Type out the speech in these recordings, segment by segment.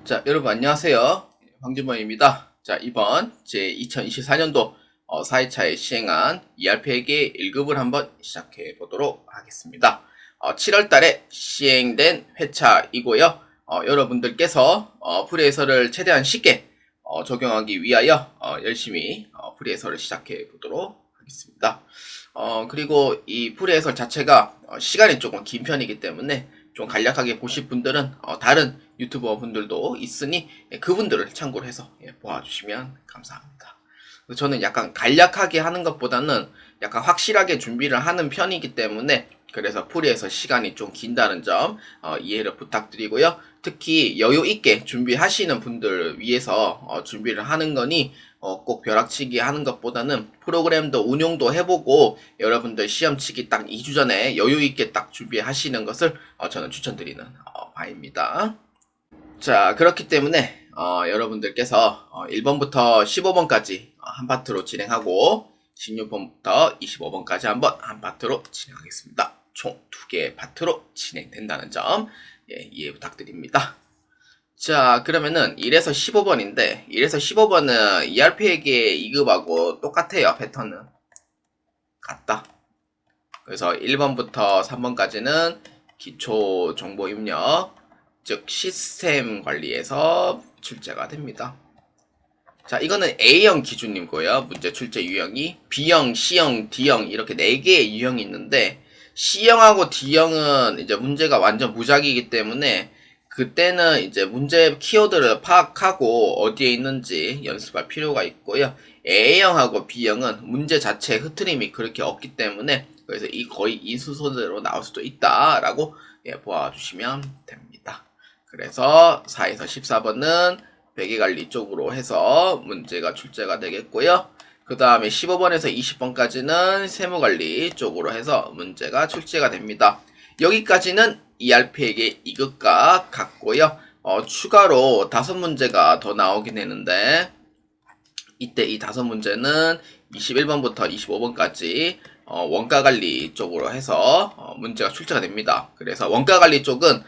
자, 여러분 안녕하세요. 황준범입니다. 자, 이번 제 2024년도 4회차에 시행한 ERP에게 1급을 한번 시작해 보도록 하겠습니다. 7월 달에 시행된 회차이고요. 여러분들께서 프리해설을 최대한 쉽게 적용하기 위하여 열심히 프리해설을 시작해 보도록 하겠습니다. 그리고 이 프리해설 자체가 시간이 조금 긴 편이기 때문에 좀 간략하게 보실 분들은 다른 유튜버 분들도 있으니 그분들을 참고로 해서 보아주시면 감사합니다. 저는 약간 간략하게 하는 것보다는 약간 확실하게 준비를 하는 편이기 때문에 그래서 프리해설 시간이 좀 긴다는 점 이해를 부탁드리고요. 특히 여유 있게 준비하시는 분들 위해서 준비를 하는 거니 꼭 벼락치기 하는 것보다는 프로그램도 운용도 해보고 여러분들 시험치기 딱 2주 전에 여유 있게 딱 준비하시는 것을 저는 추천드리는 바입니다. 자, 그렇기 때문에 여러분들께서 1번부터 15번까지 한 파트로 진행하고 16번부터 25번까지 한번 한 파트로 진행하겠습니다. 총 2개의 파트로 진행된다는 점 이해 부탁드립니다. 자, 그러면은 1에서 15번인데 1에서 15번은 ERP에게 2급하고 똑같아요. 패턴은 같다. 그래서 1번부터 3번까지는 기초 정보 입력, 즉 시스템 관리에서 출제가 됩니다. 자, 이거는 A형 기준이고요. 문제 출제 유형이 B형, C형, D형 이렇게 4개의 유형이 있는데 C형하고 D형은 이제 문제가 완전 무작위이기 때문에 그때는 이제 문제 키워드를 파악하고 어디에 있는지 연습할 필요가 있고요. A형하고 B형은 문제 자체의 흐트림이 그렇게 없기 때문에 그래서 거의 이 순서대로 나올 수도 있다라고 보아주시면 됩니다. 그래서 4에서 14번은 회계관리 쪽으로 해서 문제가 출제가 되겠고요. 그 다음에 15번에서 20번까지는 세무관리 쪽으로 해서 문제가 출제가 됩니다. 여기까지는 ERP에게 2급과 같고요. 추가로 5문제가 더 나오긴 되는데 이때 이 5문제는 21번부터 25번까지 원가관리 쪽으로 해서 문제가 출제가 됩니다. 그래서 원가관리 쪽은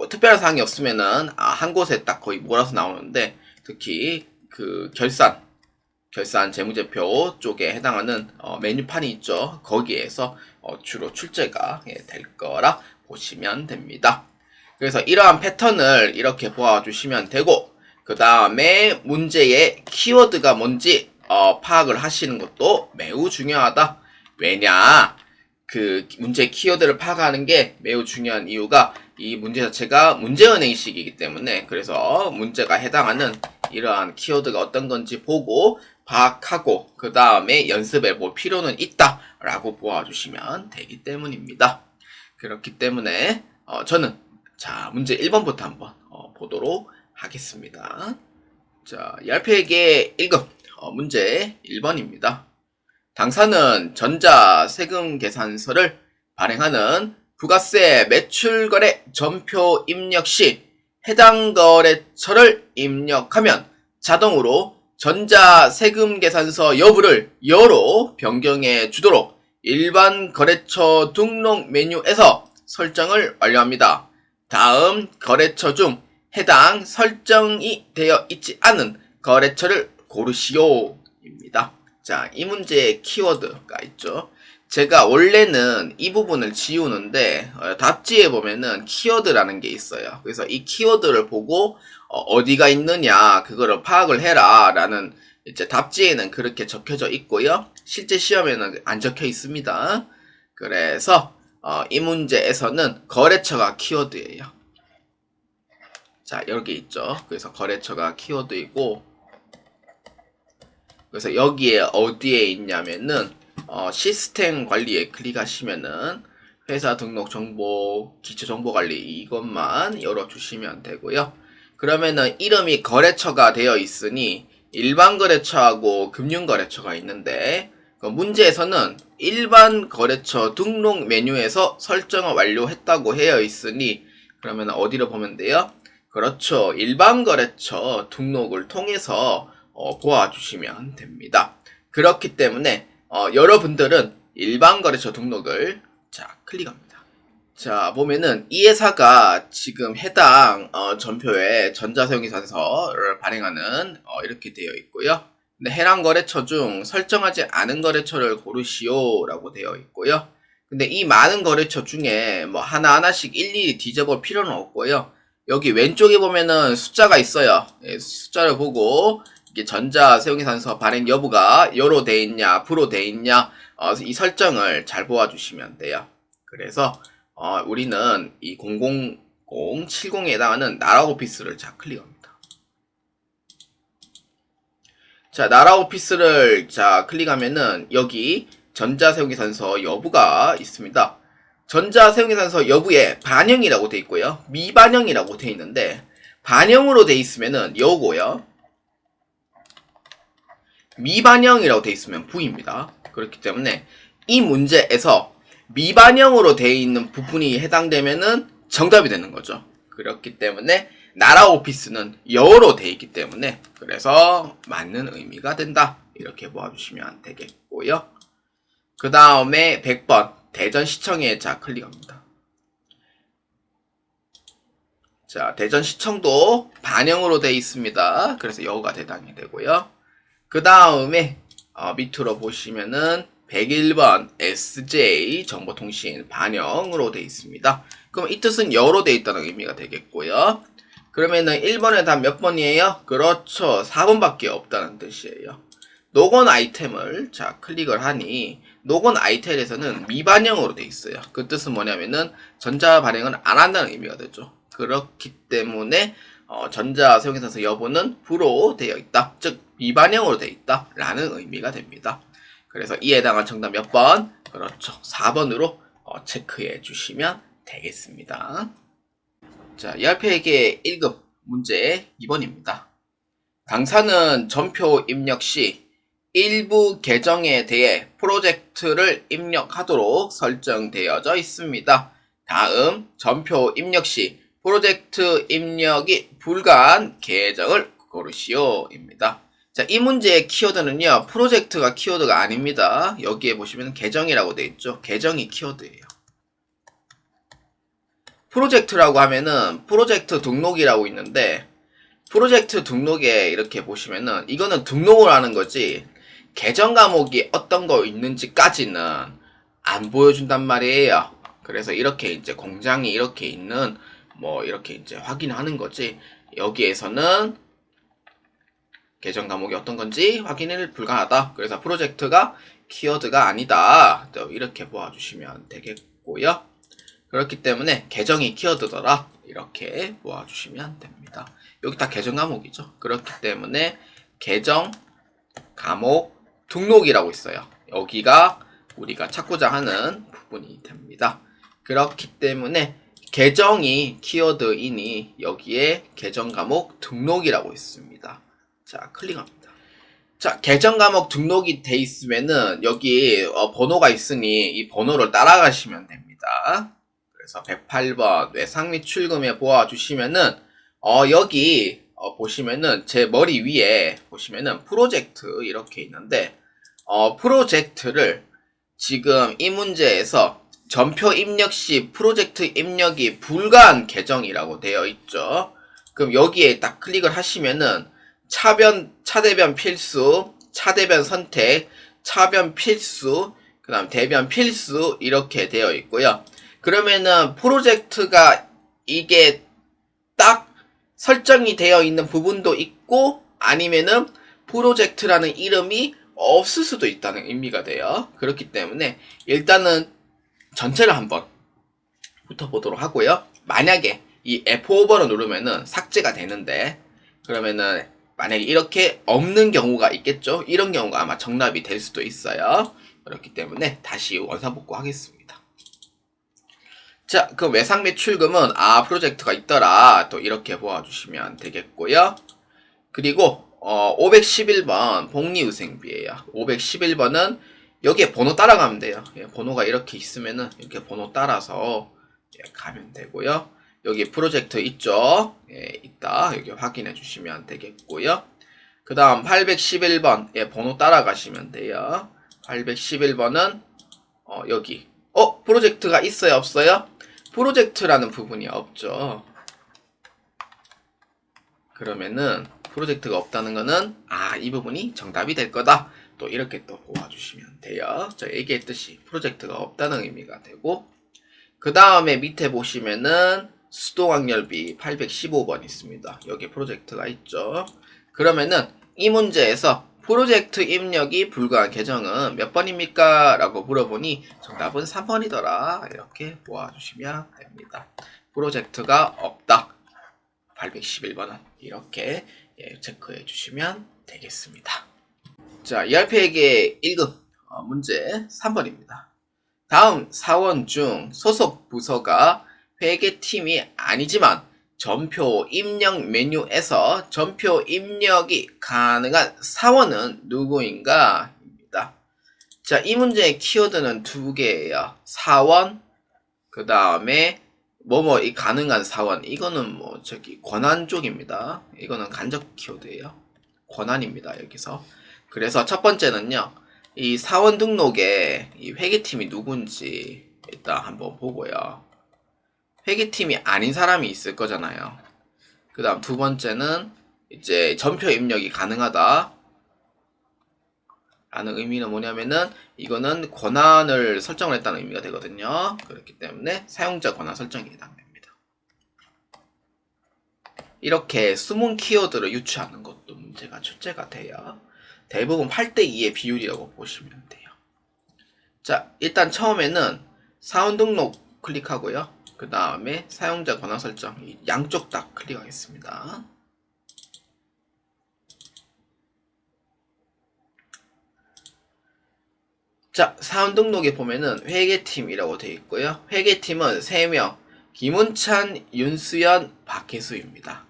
특별한 사항이 없으면은 한 곳에 딱 거의 몰아서 나오는데 특히 그 결산 재무제표 쪽에 해당하는 메뉴판이 있죠. 거기에서 주로 출제가 될 거라 보시면 됩니다. 그래서 이러한 패턴을 이렇게 보아주시면 되고 그 다음에 문제의 키워드가 뭔지 파악을 하시는 것도 매우 중요하다. 왜냐? 그 문제 키워드를 파악하는 게 매우 중요한 이유가 이 문제 자체가 문제은행식이기 때문에 그래서 문제가 해당하는 이러한 키워드가 어떤 건지 보고 파악하고 그 다음에 연습해 볼 필요는 있다 라고 보아주시면 되기 때문입니다. 그렇기 때문에 저는 자 문제 1번부터 한번 보도록 하겠습니다. 자 ERP에게 1급 문제 1번입니다. 당사는 전자세금계산서를 발행하는 부가세 매출거래 전표 입력 시 해당 거래처를 입력하면 자동으로 전자세금계산서 여부를 여로 변경해 주도록 일반 거래처 등록 메뉴에서 설정을 완료합니다. 다음 거래처 중 해당 설정이 되어 있지 않은 거래처를 고르시오 입니다. 자, 이 문제의 키워드가 있죠. 제가 원래는 이 부분을 지우는데 답지에 보면은 키워드라는 게 있어요. 그래서 이 키워드를 보고 어디가 있느냐 그거를 파악을 해라 라는 이제 답지에는 그렇게 적혀져 있고요. 실제 시험에는 안 적혀 있습니다. 그래서 이 문제에서는 거래처가 키워드예요. 자, 여기 있죠. 그래서 거래처가 키워드이고 그래서 여기에 어디에 있냐면은 시스템 관리에 클릭하시면은 회사 등록 정보, 기초 정보 관리 이것만 열어주시면 되고요. 그러면은 이름이 거래처가 되어 있으니 일반 거래처하고 금융 거래처가 있는데 그 문제에서는 일반 거래처 등록 메뉴에서 설정을 완료했다고 되어 있으니 그러면 어디로 보면 돼요? 그렇죠. 일반 거래처 등록을 통해서 보아주시면 됩니다. 그렇기 때문에 여러분들은 일반 거래처 등록을 자 클릭합니다. 자, 보면은 이 회사가 지금 해당 전표에 전자사용기사서를 발행하는 이렇게 되어 있고요. 근데 해당 거래처 중 설정하지 않은 거래처를 고르시오라고 되어 있고요. 근데 이 많은 거래처 중에 뭐 하나하나씩 일일이 뒤져볼 필요는 없고요. 여기 왼쪽에 보면은 숫자가 있어요. 예, 숫자를 보고 이게 전자사용기사서 발행 여부가 여로 돼 있냐, 부로 돼 있냐, 이 설정을 잘 보아주시면 돼요. 그래서 우리는 이 00070에 해당하는 나라 오피스를 자 클릭합니다. 자, 나라 오피스를 자 클릭하면은 여기 전자사용기사서 여부가 있습니다. 전자사용기사서 여부에 반영이라고 돼 있고요. 미반영이라고 돼 있는데 반영으로 돼 있으면은 여고요. 미반영이라고 돼 있으면 부입니다. 그렇기 때문에 이 문제에서 미반영으로 되어 있는 부분이 해당되면은 정답이 되는 거죠. 그렇기 때문에 나라 오피스는 여로 되어 있기 때문에 그래서 맞는 의미가 된다. 이렇게 보아주시면 되겠고요. 그 다음에 100번 대전시청에 자 클릭합니다. 자, 대전시청도 반영으로 되어 있습니다. 그래서 여가 대당이 되고요. 그 다음에 밑으로 보시면은 101번 SJ 정보통신 반영으로 되어 있습니다. 그럼 이 뜻은 여로 되어 있다는 의미가 되겠고요. 그러면은 1번에 다 몇 번이에요? 그렇죠. 4번밖에 없다는 뜻이에요. 노건 아이템을 자 클릭을 하니 노건 아이템에서는 미반영으로 되어 있어요. 그 뜻은 뭐냐면은 전자 발행을 안 한다는 의미가 되죠. 그렇기 때문에 전자사용기사서 여부는 부로 되어 있다. 즉 미반영으로 되어 있다 라는 의미가 됩니다. 그래서 이에 해당한 정답 몇 번? 그렇죠. 4번으로 체크해 주시면 되겠습니다. 자, ERP에게 1급 문제 2번입니다. 강사는 전표 입력 시 일부 계정에 대해 프로젝트를 입력하도록 설정되어져 있습니다. 다음 전표 입력 시 프로젝트 입력이 불가한 계정을 고르시오입니다. 자, 이 문제의 키워드는요, 프로젝트가 키워드가 아닙니다. 여기에 보시면 계정이라고 되어 있죠. 계정이 키워드예요. 프로젝트라고 하면은 프로젝트 등록이라고 있는데 프로젝트 등록에 이렇게 보시면은 이거는 등록을 하는 거지 계정 과목이 어떤 거 있는지까지는 안 보여준단 말이에요. 그래서 이렇게 이제 공장이 이렇게 있는 뭐 이렇게 이제 확인하는 거지 여기에서는 계정 과목이 어떤 건지 확인을 불가하다. 그래서 프로젝트가 키워드가 아니다. 이렇게 보아주시면 되겠고요. 그렇기 때문에 계정이 키워드더라. 이렇게 보아주시면 됩니다. 여기 다 계정 과목이죠. 그렇기 때문에 계정 과목 등록이라고 있어요. 여기가 우리가 찾고자 하는 부분이 됩니다. 그렇기 때문에 계정이 키워드이니 여기에 계정 과목 등록이라고 있습니다. 자, 클릭합니다. 자, 계정 과목 등록이 돼 있으면은 여기 번호가 있으니 이 번호를 따라가시면 됩니다. 그래서 108번 외상 및 출금에 보아주시면은 여기 보시면은 제 머리 위에 보시면은 프로젝트 이렇게 있는데 프로젝트를 지금 이 문제에서 전표 입력 시 프로젝트 입력이 불가한 계정이라고 되어 있죠. 그럼 여기에 딱 클릭을 하시면은 차대변 필수, 차대변 선택, 차변 필수, 그 다음 대변 필수 이렇게 되어 있고요. 그러면은 프로젝트가 이게 딱 설정이 되어 있는 부분도 있고 아니면은 프로젝트라는 이름이 없을 수도 있다는 의미가 돼요. 그렇기 때문에 일단은 전체를 한번 붙어보도록 하고요. 만약에 이 F5번을 누르면은 삭제가 되는데 그러면은 만약에 이렇게 없는 경우가 있겠죠. 이런 경우가 아마 정답이 될 수도 있어요. 그렇기 때문에 다시 원상복구 하겠습니다. 자, 그럼 외상 및 출금은 프로젝트가 있더라. 또 이렇게 보아주시면 되겠고요. 그리고 511번 복리후생비예요. 511번은 여기에 번호 따라가면 돼요. 예, 번호가 이렇게 있으면은 이렇게 번호 따라서 가면 되고요. 여기 프로젝트 있죠? 예, 있다. 여기 확인해 주시면 되겠고요. 그 다음 811번 예, 번호 따라가시면 돼요. 811번은 여기 프로젝트가 있어요 없어요? 프로젝트라는 부분이 없죠. 그러면은 프로젝트가 없다는 거는 이 부분이 정답이 될 거다. 또 이렇게 또 보아주시면 돼요. 제가 얘기했듯이 프로젝트가 없다는 의미가 되고, 그 다음에 밑에 보시면은 수도광열비 815번 있습니다. 여기 프로젝트가 있죠. 그러면은 이 문제에서 프로젝트 입력이 불가한 계정은 몇 번입니까? 라고 물어보니 정답은 3번이더라. 이렇게 보아주시면 됩니다. 프로젝트가 없다. 811번은 이렇게 체크해 주시면 되겠습니다. 자, ERP에게 1급 문제 3번입니다. 다음 사원 중 소속 부서가 회계팀이 아니지만 전표 입력 메뉴에서 전표 입력이 가능한 사원은 누구인가? 입니다. 자, 이 문제의 키워드는 두 개예요. 사원, 그 다음에 이 가능한 사원. 이거는 권한 쪽입니다. 이거는 간접 키워드예요. 권한입니다, 여기서. 그래서 첫 번째는요, 이 사원 등록에 이 회계팀이 누군지 일단 한번 보고요. 회계팀이 아닌 사람이 있을 거잖아요. 그 다음 두 번째는 이제 전표 입력이 가능하다 라는 의미는 뭐냐면은 이거는 권한을 설정을 했다는 의미가 되거든요. 그렇기 때문에 사용자 권한 설정에 해당됩니다. 이렇게 숨은 키워드를 유추하는 것도 문제가 출제가 돼요. 대부분 8대2의 비율이라고 보시면 돼요. 자, 일단 처음에는 사원 등록 클릭하고요. 그 다음에 사용자 권한 설정 양쪽 다 클릭하겠습니다. 자, 사원 등록에 보면은 회계팀이라고 되어 있고요. 회계팀은 3명, 김은찬, 윤수연, 박혜수입니다.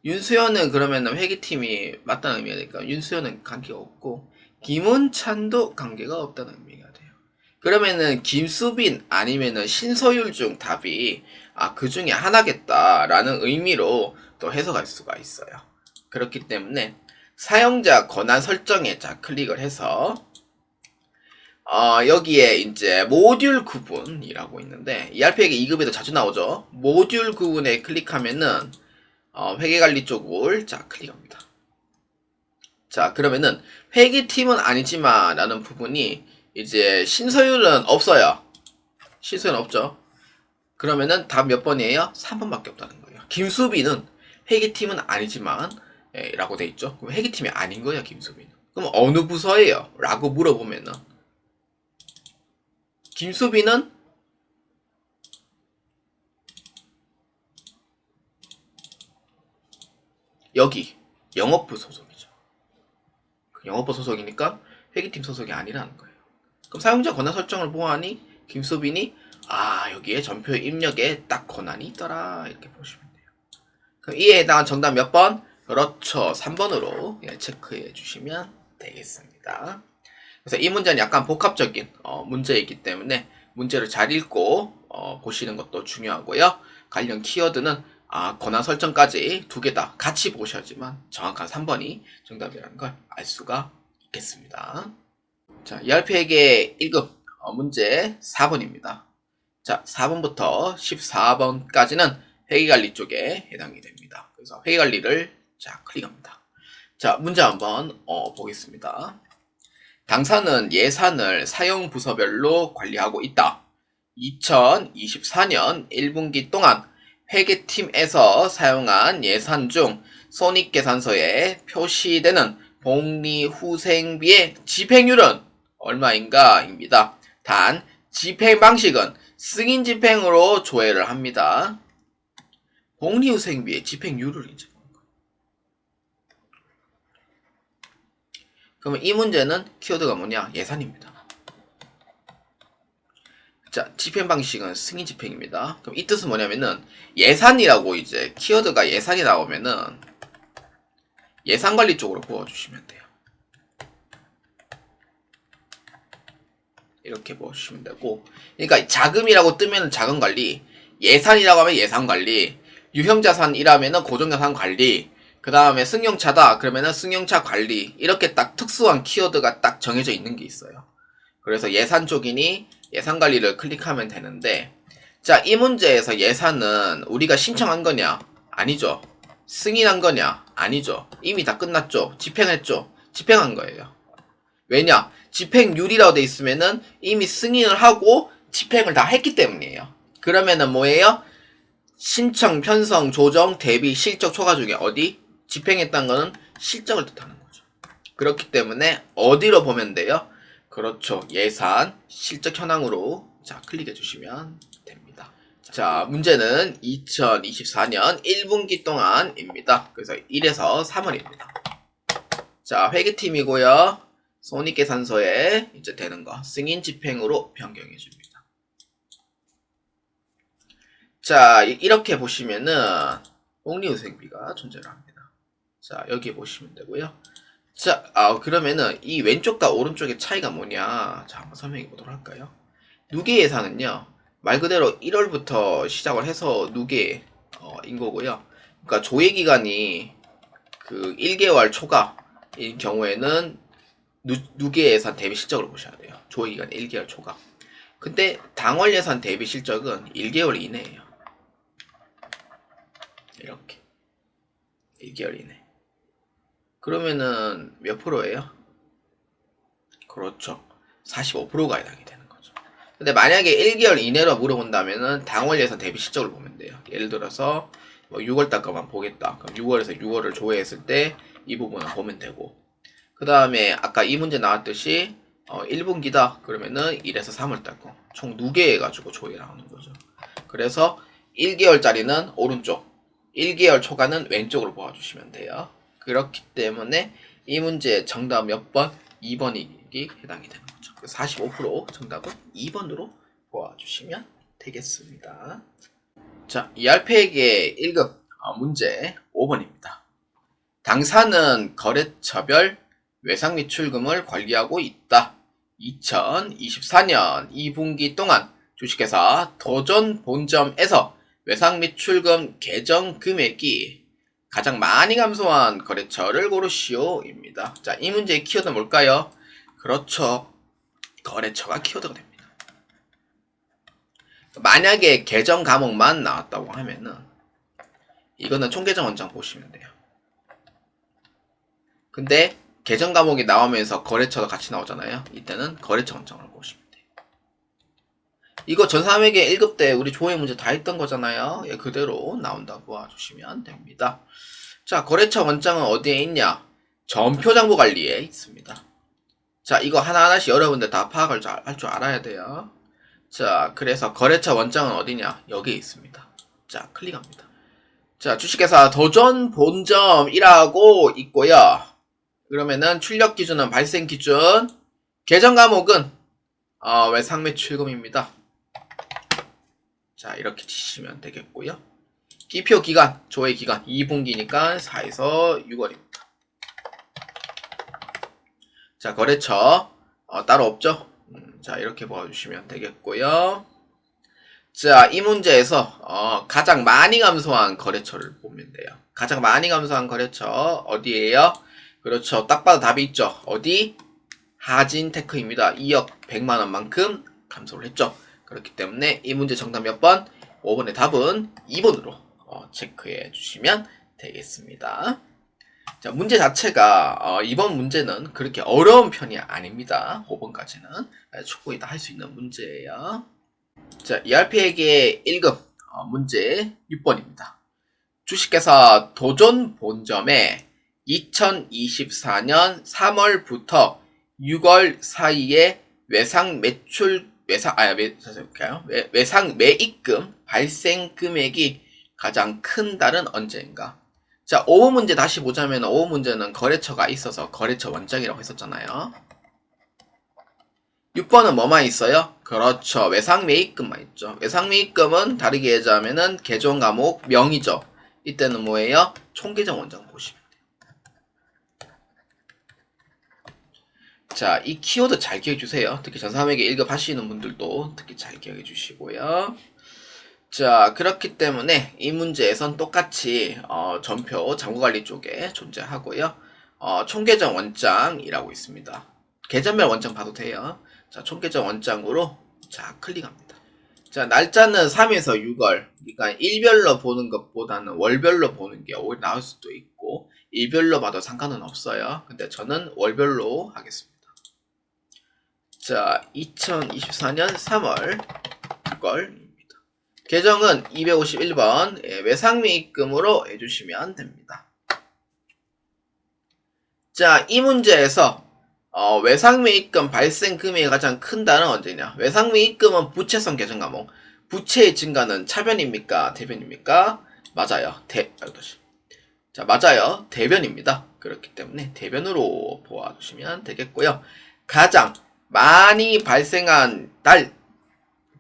윤수연은 그러면은 회계팀이 맞다는 의미가 되니까 윤수연은 관계가 없고, 김은찬도 관계가 없다는 의미가 돼요. 그러면은 김수빈 아니면은 신서율 중 답이 그 중에 하나겠다라는 의미로 또 해석할 수가 있어요. 그렇기 때문에 사용자 권한 설정에 클릭을 해서 여기에 이제 모듈 구분이라고 있는데 ERP에게 2급에도 자주 나오죠. 모듈 구분에 클릭하면은 회계관리 쪽을 클릭합니다. 자, 그러면은 회계팀은 아니지만 라는 부분이 이제 신서율은 없어요. 신서율은 없죠. 그러면은 답 몇 번이에요? 3번밖에 없다는 거예요. 김수빈은 회계팀은 아니지만 라고 돼 있죠. 그럼 회계팀이 아닌 거예요, 김수빈은. 그럼 어느 부서예요? 라고 물어보면은 김수빈은 여기 영업부 소속이죠. 영업부 소속이니까 회계팀 소속이 아니라는 거예요. 그럼 사용자 권한 설정을 보아하니 김수빈이 여기에 전표 입력에 딱 권한이 있더라 이렇게 보시면 돼요. 그럼 이에 해당한 정답 몇 번? 그렇죠. 3번으로 체크해 주시면 되겠습니다. 그래서 이 문제는 약간 복합적인 문제이기 때문에 문제를 잘 읽고 보시는 것도 중요하고요. 관련 키워드는 권한 설정까지 두 개 다 같이 보셔야지만 정확한 3번이 정답이라는 걸 알 수가 있겠습니다. 자, ERP에게 1급 문제 4번입니다. 자, 4번부터 14번까지는 회계관리 쪽에 해당이 됩니다. 그래서 회계관리를 클릭합니다. 자, 문제 한번 보겠습니다. 당사는 예산을 사용 부서별로 관리하고 있다. 2024년 1분기 동안 회계팀에서 사용한 예산 중 손익계산서에 표시되는 복리후생비의 집행률은 얼마인가? 입니다. 단, 집행 방식은 승인집행으로 조회를 합니다. 복리후생비의 집행률을 이제 그러면 이 문제는 키워드가 뭐냐? 예산입니다. 자, 집행 방식은 승인 집행입니다. 그럼 이 뜻은 뭐냐면은 예산이라고 이제 키워드가 예산이 나오면은 예산관리 쪽으로 보아주시면 돼요. 이렇게 보시면 되고, 그러니까 자금이라고 뜨면 자금관리, 예산이라고 하면 예산관리, 유형자산이라면은 고정자산관리, 그 다음에 승용차다 그러면은 승용차 관리, 이렇게 딱 특수한 키워드가 딱 정해져 있는 게 있어요. 그래서 예산 쪽이니 예산관리를 클릭하면 되는데, 자, 이 문제에서 예산은 우리가 신청한 거냐? 아니죠. 승인한 거냐? 아니죠. 이미 다 끝났죠. 집행했죠. 집행한 거예요. 왜냐? 집행률이라고 돼 있으면은 이미 승인을 하고 집행을 다 했기 때문이에요. 그러면은 뭐예요? 신청, 편성, 조정, 대비, 실적, 초과 중에 어디? 집행했다는 거는 실적을 뜻하는 거죠. 그렇기 때문에 어디로 보면 돼요? 그렇죠. 예산, 실적 현황으로 자 클릭해 주시면 됩니다. 자, 문제는 2024년 1분기 동안입니다. 그래서 1에서 3월입니다. 자, 회계팀이고요. 손익계산서에 이제 되는 거 승인 집행으로 변경해 줍니다. 자, 이렇게 보시면은 복리후생비가 존재를 합니다. 자, 여기 보시면 되고요. 자, 그러면은 이 왼쪽과 오른쪽의 차이가 뭐냐? 자, 한번 설명해 보도록 할까요? 누계 예산은요, 말 그대로 1월부터 시작을 해서 누계인 거고요. 그러니까 조회 기간이 그 1개월 초과인 경우에는 누계 예산 대비 실적을 보셔야 돼요. 조회 기간 1개월 초과. 근데 당월 예산 대비 실적은 1개월 이내예요. 이렇게 1개월 이내. 그러면은 몇 프로예요? 그렇죠. 45%가 해당이 되는 거죠. 근데 만약에 1개월 이내로 물어본다면은 당월 예산 대비 실적을 보면 돼요. 예를 들어서 뭐 6월 달 거만 보겠다. 그럼 6월에서 6월을 조회했을 때 이 부분을 보면 되고, 그 다음에 아까 이 문제 나왔듯이 1분기다 그러면은 1에서 3월 달 거 총 2개 해가지고 조회 나오는 거죠. 그래서 1개월짜리는 오른쪽, 1개월 초과는 왼쪽으로 보아주시면 돼요. 그렇기 때문에 이 문제의 정답 몇 번? 2번이 해당이 되는 거죠. 45% 정답은 2번으로 보아주시면 되겠습니다. 자, ERP에게 1급 문제 5번입니다. 당사는 거래처별 외상 매출금을 관리하고 있다. 2024년 2분기 동안 주식회사 도전 본점에서 외상 매출금 계정 금액이 가장 많이 감소한 거래처를 고르시오입니다. 자, 이 문제의 키워드는 뭘까요? 그렇죠. 거래처가 키워드가 됩니다. 만약에 계정 과목만 나왔다고 하면은 이거는 총계정 원장 보시면 돼요. 근데 계정 과목이 나오면서 거래처도 같이 나오잖아요. 이때는 거래처 원장을 보시면 돼요. 이거 전3에게 1급 때 우리 조회 문제 다 했던 거잖아요. 예, 그대로 나온다고 봐주시면 됩니다. 자, 거래처 원장은 어디에 있냐? 전표장부관리에 있습니다. 자, 이거 하나하나씩 여러분들 다 파악을 할 줄 알아야 돼요. 자, 그래서 거래처 원장은 어디냐? 여기에 있습니다. 자, 클릭합니다. 자, 주식회사 도전 본점이라고 있고요. 그러면은 출력 기준은 발생 기준, 계정 과목은 외상 매출금입니다. 자, 이렇게 치시면 되겠고요. 기표 기간, 조회 기간 2분기니까 4에서 6월입니다. 자, 거래처 따로 없죠? 자, 이렇게 보아주시면 되겠고요. 자, 이 문제에서 가장 많이 감소한 거래처를 보면 돼요. 가장 많이 감소한 거래처 어디예요? 그렇죠. 딱 봐도 답이 있죠. 어디? 하진테크입니다. 2억 100만원만큼 감소를 했죠. 그렇기 때문에 이 문제 정답 몇 번? 5번의 답은 2번으로 체크해 주시면 되겠습니다. 자, 문제 자체가 이번 문제는 그렇게 어려운 편이 아닙니다. 5번까지는 충분히 다 할 수 있는 문제예요. 자, ERP에게 1급 문제 6번입니다. 주식회사 도전 본점에 2024년 3월부터 6월 사이에 외상 매입금 발생 금액이 가장 큰 달은 언제인가? 자, 5번 문제 다시 보자면 5번 문제는 거래처가 있어서 거래처 원장이라고 했었잖아요. 6번은 뭐만 있어요? 그렇죠. 외상 매입금만 있죠. 외상 매입금은 다르게 얘기하면은 계정 과목 명의죠. 이때는 뭐예요? 총계정 원장 보시면 돼요. 자, 이 키워드 잘 기억해 주세요. 특히 전3에게 1급 하시는 분들도 특히 잘 기억해 주시고요. 자, 그렇기 때문에 이 문제에선 똑같이 전표 장부관리 쪽에 존재하고요. 총계정 원장이라고 있습니다. 계정별 원장 봐도 돼요. 자, 총계정 원장으로 자 클릭합니다. 자, 날짜는 3에서 6월. 그러니까 일별로 보는 것보다는 월별로 보는 게 오히려 나을 수도 있고, 일별로 봐도 상관은 없어요. 근데 저는 월별로 하겠습니다. 자, 2024년 3월 6월입니다. 계정은 251번 외상미 입금으로 해주시면 됩니다. 자, 이 문제에서 외상미 입금 발생 금액이 가장 큰 단어는 언제냐? 외상미 입금은 부채성 계정 과목. 부채의 증가는 차변입니까? 대변입니까? 맞아요. 자, 맞아요. 대변입니다. 그렇기 때문에 대변으로 보아주시면 되겠고요. 가장 많이 발생한 달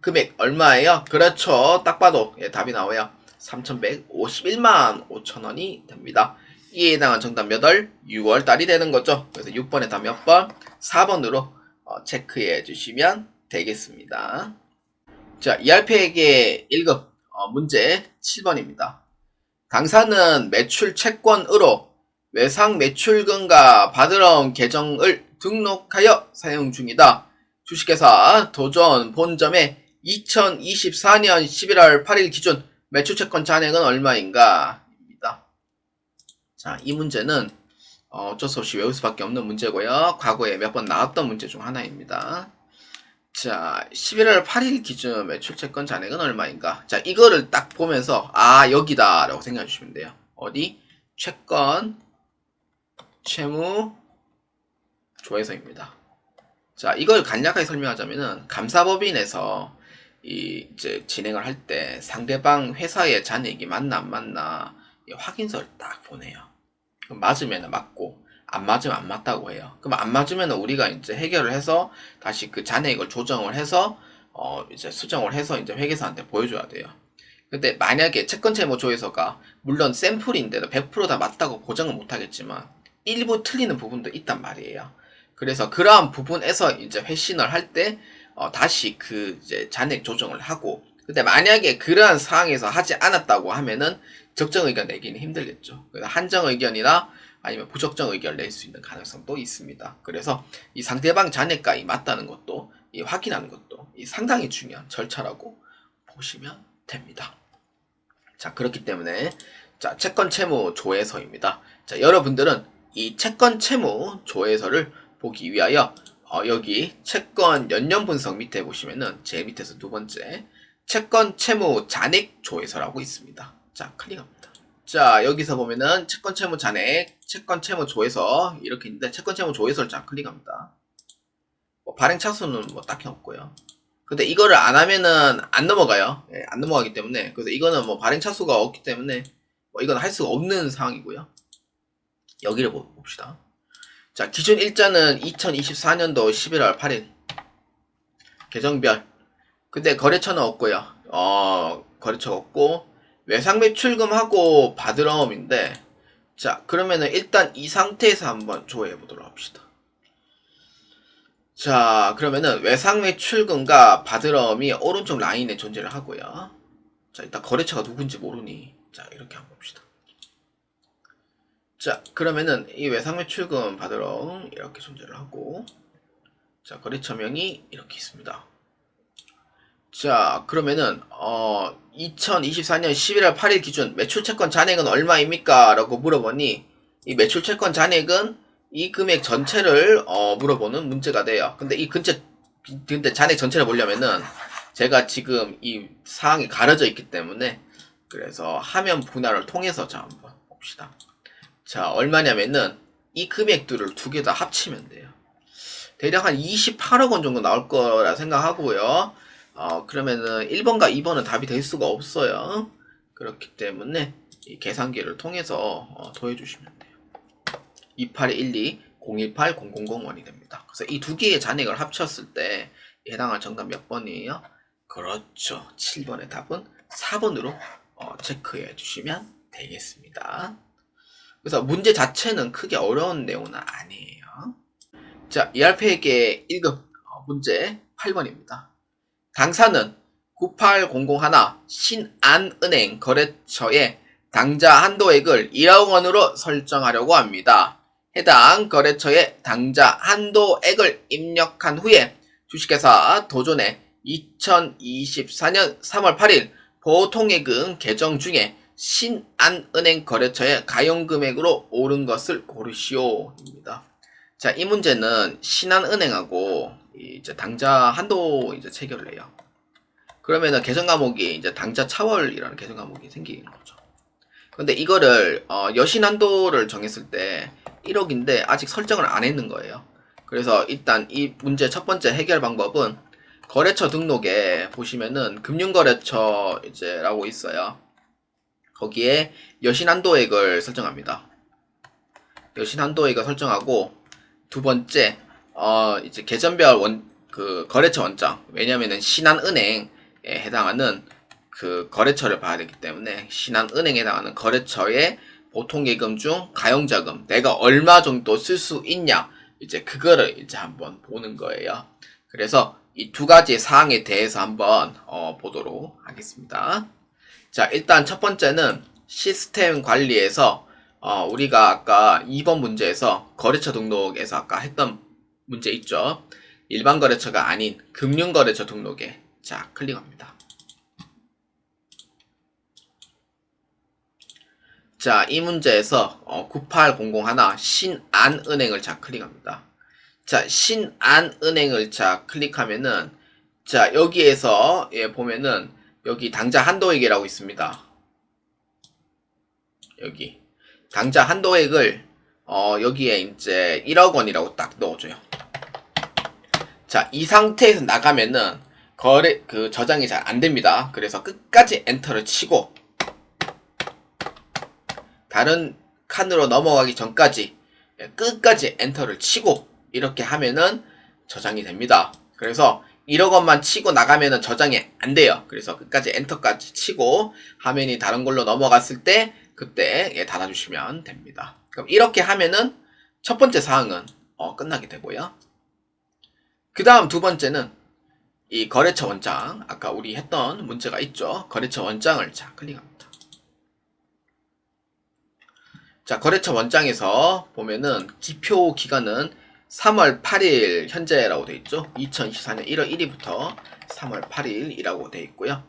금액 얼마예요? 그렇죠. 딱 봐도 답이 나와요. 3,151만 5천원이 됩니다. 이에 해당한 정답 몇 월? 6월 달이 되는 거죠. 그래서 6번에 답 몇 번? 4번으로 체크해 주시면 되겠습니다. 자, ERP에게 1급 문제 7번입니다. 당사는 매출 채권으로 외상 매출금과 받으러 온 계정을 등록하여 사용 중이다. 주식회사 도전 본점의 2024년 11월 8일 기준 매출채권 잔액은 얼마인가? 입니다. 자, 이 문제는 어쩔 수 없이 외울 수밖에 없는 문제고요. 과거에 몇 번 나왔던 문제 중 하나입니다. 자, 11월 8일 기준 매출채권 잔액은 얼마인가? 자, 이거를 딱 보면서 아, 여기다 라고 생각해 주시면 돼요. 어디? 채권 채무 조회서입니다. 자, 이걸 간략하게 설명하자면은 감사법인에서 이제 진행을 할 때 상대방 회사의 잔액이 맞나 안 맞나 확인서를 딱 보내요. 그럼 맞으면 맞고 안 맞으면 안 맞다고 해요. 그럼 안 맞으면 우리가 이제 해결을 해서 다시 그 잔액을 조정을 해서 이제 수정을 해서 이제 회계사한테 보여줘야 돼요. 근데 만약에 채권 채무 조회서가 물론 샘플인데도 100% 다 맞다고 보장은 못하겠지만 일부 틀리는 부분도 있단 말이에요. 그래서 그러한 부분에서 이제 회신을 할 때 다시 그 이제 잔액 조정을 하고, 근데 만약에 그러한 상황에서 하지 않았다고 하면은 적정 의견 내기는 힘들겠죠. 그래서 한정 의견이나 아니면 부적정 의견을 낼 수 있는 가능성도 있습니다. 그래서 이 상대방 잔액과 맞다는 것도 확인하는 것도 상당히 중요한 절차라고 보시면 됩니다. 자, 그렇기 때문에 자, 채권 채무 조회서입니다. 자, 여러분들은 이 채권 채무 조회서를 보기 위하여 여기 채권 연년 분석 밑에 보시면은 제일 밑에서 두 번째 채권 채무 잔액 조회서라고 있습니다. 자, 클릭합니다. 자, 여기서 보면은 채권 채무 잔액, 채권 채무 조회서 이렇게 있는데 채권 채무 조회서를 쫙 클릭합니다. 발행 차수는 뭐 딱히 없고요. 근데 이거를 안 하면은 안 넘어가요. 예, 안 넘어가기 때문에. 그래서 이거는 뭐 발행 차수가 없기 때문에 뭐 이건 할 수가 없는 상황이고요. 여기를 봅시다. 자, 기준 일자는 2024년도 11월 8일. 계정별. 근데 거래처는 없고요. 거래처 없고 외상 매출금하고 받으러옴인데, 자, 그러면은 일단 이 상태에서 한번 조회해 보도록 합시다. 자, 그러면은 외상 매출금과 받으러움이 오른쪽 라인에 존재를 하고요. 자, 일단 거래처가 누군지 모르니 자, 이렇게 한번 봅시다. 자, 그러면은 이 외상 매출금 받으러움 이렇게 존재를 하고, 자, 거래처명이 이렇게 있습니다. 자, 그러면은 2024년 11월 8일 기준 매출채권 잔액은 얼마입니까? 라고 물어보니 이 매출채권 잔액은 이 금액 전체를 물어보는 문제가 돼요. 근데 근데 잔액 전체를 보려면은 제가 지금 이 사항이 가려져 있기 때문에 그래서 화면 분할을 통해서 자, 한번 봅시다. 자, 얼마냐면은 이 금액들을 두 개 다 합치면 돼요. 대략 한 28억 원 정도 나올 거라 생각하고요. 그러면은 1번과 2번은 답이 될 수가 없어요. 그렇기 때문에 이 계산기를 통해서 더해주시면 돼요. 2812, 018, 0001이 됩니다. 그래서 이 두 개의 잔액을 합쳤을 때 해당할 정답 몇 번이에요? 그렇죠. 7번의 답은 4번으로 체크해 주시면 되겠습니다. 그래서 문제 자체는 크게 어려운 내용은 아니에요. 자, ERP에게 1급 문제 8번입니다. 당사는 98001 신안은행 거래처에 당좌 한도액을 1억 원으로 설정하려고 합니다. 해당 거래처에 당좌 한도액을 입력한 후에 주식회사 도전에 2024년 3월 8일 보통예금 개정 중에 신한은행 거래처의 가용금액으로 옳은 것을 고르시오입니다. 자, 이 문제는 신한은행하고 이제 당좌 한도 이제 체결을 해요. 그러면은 개정 과목이 이제 당좌 차월이라는 개정 과목이 생기는 거죠. 근데 이거를 여신 한도를 정했을 때 1억인데 아직 설정을 안 했는 거예요. 그래서 일단 이 문제 첫 번째 해결 방법은 거래처 등록에 보시면은 금융거래처 이제라고 있어요. 거기에 여신 한도액을 설정합니다. 여신 한도액을 설정하고 두 번째 이제 계정별 그 거래처 원장, 왜냐면은 신한은행에 해당하는 그 거래처를 봐야 되기 때문에 신한은행에 해당하는 거래처의 보통예금 중 가용자금 내가 얼마 정도 쓸 수 있냐, 이제 그거를 이제 한번 보는 거예요. 그래서 이 두 가지 사항에 대해서 한번 보도록 하겠습니다. 자, 일단 첫 번째는 시스템 관리에서 우리가 아까 2번 문제에서 거래처 등록에서 아까 했던 문제 있죠. 일반 거래처가 아닌 금융거래처 등록에 자 클릭합니다. 자, 이 문제에서 98001 신한은행을 자 클릭합니다. 자, 신한은행을 자 클릭하면은 자 여기에서 보면은 여기 당좌 한도액이라고 있습니다. 여기 당좌 한도액을 여기에 이제 1억 원이라고 딱 넣어줘요. 자, 이 상태에서 나가면은 그 저장이 잘 안 됩니다. 그래서 끝까지 엔터를 치고 다른 칸으로 넘어가기 전까지 끝까지 엔터를 치고 이렇게 하면은 저장이 됩니다. 그래서 1억 원만 치고 나가면은 저장이 안 돼요. 그래서 끝까지 엔터까지 치고 화면이 다른 걸로 넘어갔을 때 그때 닫아주시면 됩니다. 그럼 이렇게 하면은 첫 번째 사항은 끝나게 되고요. 그 다음 두 번째는 이 거래처 원장, 아까 우리 했던 문제가 있죠. 거래처 원장을 자 클릭합니다. 자, 거래처 원장에서 보면은 기표 기간은 3월 8일 현재라고 되어 있죠. 2024년 1월 1일부터 3월 8일이라고 되어 있고요.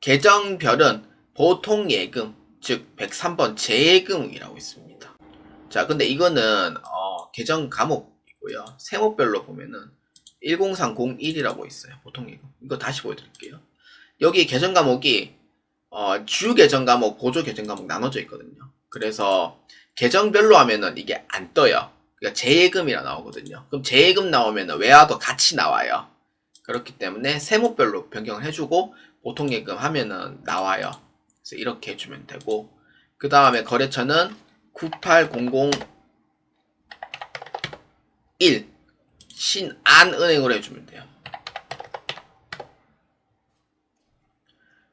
계정별은 보통예금, 즉 103번 재예금이라고 있습니다. 자, 근데 이거는 계정 과목이고요. 세목별로 보면은 10301이라고 있어요. 보통예금. 이거 다시 보여드릴게요. 여기 계정 과목이 주 계정 과목, 보조 계정 과목 나눠져 있거든요. 그래서 계정별로 하면은 이게 안 떠요. 그러니까 재예금이라 나오거든요. 그럼 재예금 나오면은 외화도 같이 나와요. 그렇기 때문에 세목별로 변경을 해주고 보통예금 하면은 나와요. 그래서 이렇게 해주면 되고, 그 다음에 거래처는 98001 신한은행으로 해주면 돼요.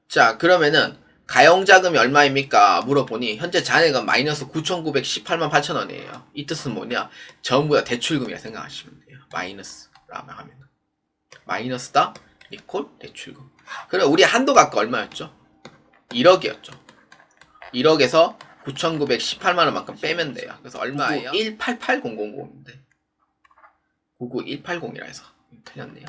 자, 그러면은 가용자금이 얼마입니까? 물어보니 현재 잔액은 마이너스 9,918만 8천원이에요. 이 뜻은 뭐냐? 전부 다 대출금이라 생각하시면 돼요. 마이너스라고 하면 마이너스다 이퀄 대출금. 그럼 우리 한도가 아까 얼마였죠? 1억이었죠. 1억에서 9,918만원만큼 빼면 돼요. 그래서 얼마예요? 188,000인데 99180이라 해서 틀렸네요.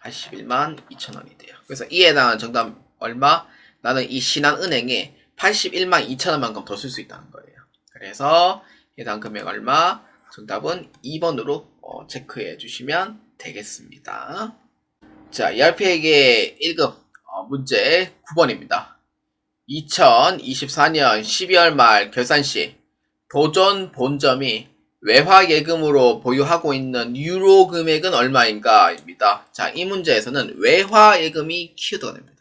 81만 2천원이 돼요. 그래서 이에 해당하는 정답 얼마? 나는 이 신한은행에 81만 2천원만큼 더 쓸 수 있다는 거예요. 그래서 해당 금액 얼마? 정답은 2번으로 체크해 주시면 되겠습니다. 자, ERP에게 1급 문제 9번입니다. 2024년 12월 말 결산 시 도전 본점이 외화예금으로 보유하고 있는 유로 금액은 얼마인가? 입니다. 자, 이 문제에서는 외화예금이 키워드가 됩니다.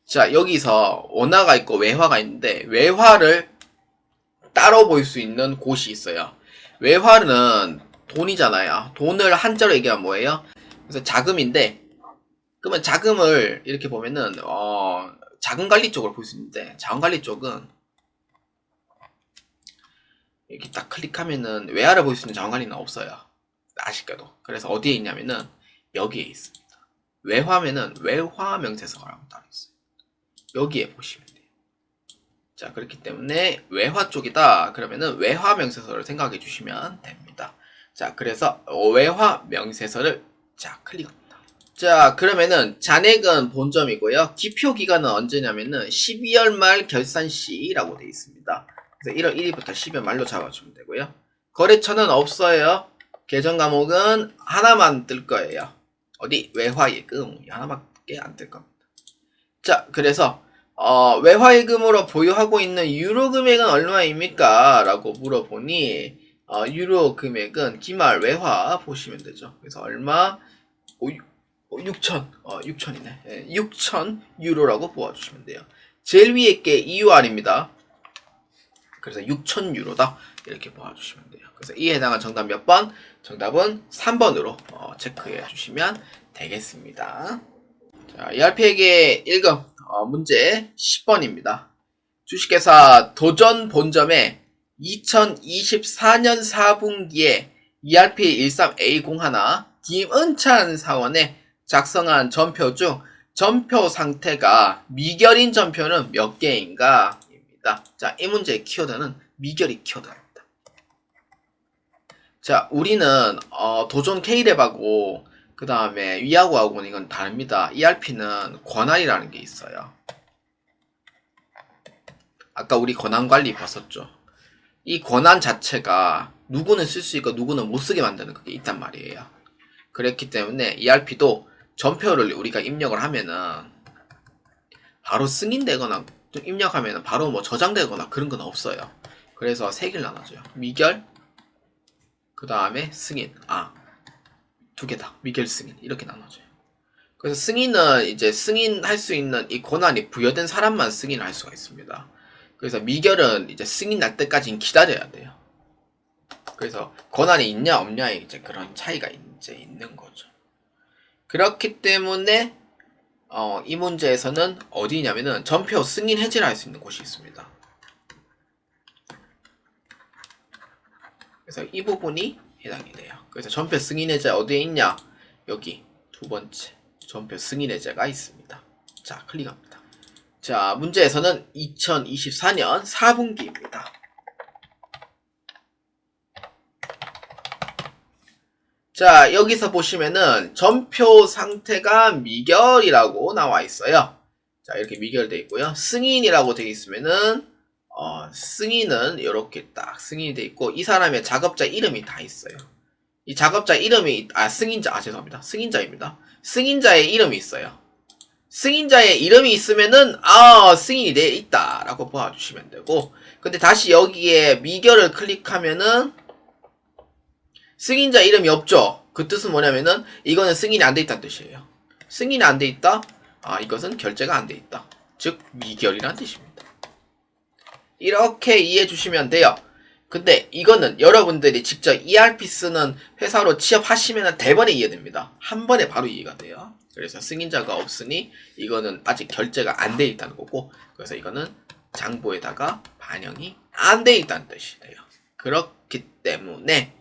자, 여기서 원화가 있고 외화가 있는데 외화를 따로 볼 수 있는 곳이 있어요. 외화는 돈이잖아요. 돈을 한자로 얘기하면 뭐예요? 그래서 자금인데, 그러면 자금을 이렇게 보면은 자금관리 쪽을 볼 수 있는데, 자금관리 쪽은 이렇게 딱 클릭하면은 외화를 볼 수 있는 자원관리는 없어요. 아쉽게도. 그래서 어디에 있냐면은 여기에 있습니다. 외화면은 외화명세서라고 따로 있어요. 여기에 보시면 돼요. 자, 그렇기 때문에 외화 쪽이다 그러면은 외화명세서를 생각해 주시면 됩니다. 자, 그래서 외화명세서를 자 클릭합니다. 자, 그러면은 잔액은 본점이고요. 기표 기간은 언제냐면은 12월 말 결산 시라고 되어 있습니다. 그래서 1월 1일부터 12월 말로 잡아주면 되고요. 거래처는 없어요. 계정 과목은 하나만 뜰 거예요. 어디? 외화예금 하나밖에 안 뜰 겁니다. 자, 그래서 외화예금으로 보유하고 있는 유로 금액은 얼마입니까? 라고 물어보니 유로 금액은 기말 외화 보시면 되죠. 그래서 얼마? 6천, 6천이네. 6천 유로라고 보아주시면 돼요. 제일 위에 게 EUR입니다. 그래서 6천 유로다. 이렇게 보아주시면 돼요. 그래서 이에 해당한 정답 몇 번? 정답은 3번으로 체크해 주시면 되겠습니다. 자, ERP에게 1금 문제 10번입니다. 주식회사 도전 본점에 2024년 4분기에 ERP13A01 김은찬 사원의 작성한 전표 중 전표 상태가 미결인 전표는 몇 개인가? 입니다. 자, 이 문제의 키워드는 미결이 키워드입니다. 자, 우리는 도전 K랩하고 그 다음에 위하고하고는 이건 다릅니다. ERP는 권한이라는 게 있어요. 아까 우리 권한관리 봤었죠. 이 권한 자체가 누구는 쓸 수 있고 누구는 못 쓰게 만드는 그게 있단 말이에요. 그렇기 때문에 ERP도 전표를 우리가 입력을 하면은 바로 승인되거나 입력하면은 바로 뭐 저장되거나 그런 건 없어요. 그래서 세 개를 나눠줘요. 미결, 그 다음에 승인. 두 개다. 미결, 승인. 이렇게 나눠줘요. 그래서 승인은 이제 승인할 수 있는 이 권한이 부여된 사람만 승인을 할 수가 있습니다. 그래서 미결은 이제 승인 날 때까지는 기다려야 돼요. 그래서 권한이 있냐 없냐에 이제 그런 차이가 이제 있는 거죠. 그렇기 때문에 이 문제에서는 어디냐면은 전표 승인 해지를 할 수 있는 곳이 있습니다. 그래서 이 부분이 해당이 돼요. 그래서 전표 승인 해제 어디에 있냐? 여기 두 번째 전표 승인 해제가 있습니다. 자, 클릭합니다. 자, 문제에서는 2024년 4분기입니다. 자, 여기서 보시면은 전표 상태가 미결이라고 나와 있어요. 자, 이렇게 미결되어 있고요. 승인이라고 되어 있으면은 승인은 이렇게 딱 승인이 되어 있고 이 사람의 작업자 이름이 다 있어요. 이 작업자 이름이 죄송합니다. 승인자입니다. 승인자의 이름이 있어요. 승인자의 이름이 있으면은 승인이 되어 있다라고 보아주시면 되고, 근데 다시 여기에 미결을 클릭하면은 승인자 이름이 없죠. 그 뜻은 뭐냐면은 이거는 승인이 안 돼 있다는 뜻이에요. 승인이 안 돼 있다? 이것은 결제가 안 돼 있다. 즉 미결이라는 뜻입니다. 이렇게 이해해 주시면 돼요. 근데 이거는 여러분들이 직접 ERP 쓰는 회사로 취업하시면 대번에 이해됩니다. 한 번에 바로 이해가 돼요. 그래서 승인자가 없으니 이거는 아직 결제가 안 돼 있다는 거고, 그래서 이거는 장부에다가 반영이 안 돼 있다는 뜻이 돼요. 그렇기 때문에